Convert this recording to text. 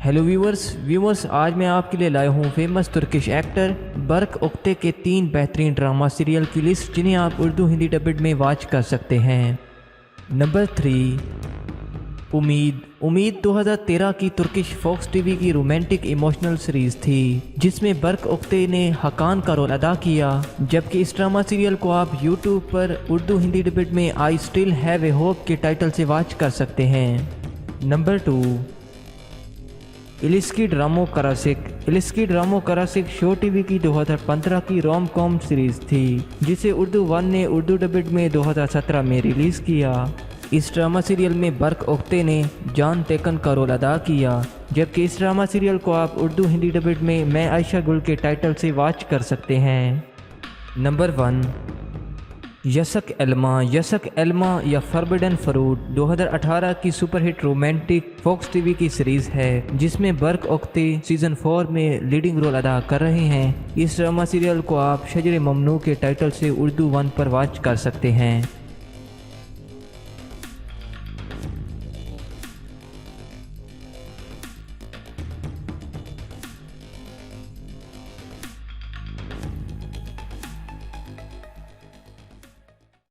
Hello viewers आज मैं आपके लिए लाया हूँ फेमस तुर्किश एक्टर बर्क ओक्टे के 3 बेहतरीन ड्रामा सीरियल की लिस्ट जिन्हें आप उर्दू हिंदी डबिड में वॉच कर सकते हैं। नंबर 3, उम्मीद 2013 की तुर्किश फॉक्स टीवी की रोमांटिक इमोशनल सीरीज थी जिसमें बर्क ओक्टे ने हकान का रोल अदा किया, जबकि इस ड्रामा सीरियल को आप यूट्यूब पर उर्दू हिंदी डबिड में I still have a hope के टाइटल से वॉच कर सकते हैं। नंबर 2, इलिस्की ड्रामो करासिक शो टीवी की 2015 की रोम कॉम सीरीज थी जिसे उर्दू वन ने उर्दू डबिड में 2017 में रिलीज़ किया। इस ड्रामा सीरियल में बर्क ओक्टे ने जॉन टेकन का रोल अदा किया, जबकि इस ड्रामा सीरियल को आप उर्दू हिंदी डबिड में मैं आयशा गुल के टाइटल से वॉच कर सकते हैं। नंबर 1, यसक एल्मा या फॉरबिडन फ्रूट 2018 की सुपरहिट रोमांटिक फॉक्स टीवी की सीरीज है जिसमें बर्क ओक्टे सीजन 4 में लीडिंग रोल अदा कर रहे हैं। इस ड्रामा सीरियल को आप शजर ममनू के टाइटल से उर्दू वन पर वॉच कर सकते हैं।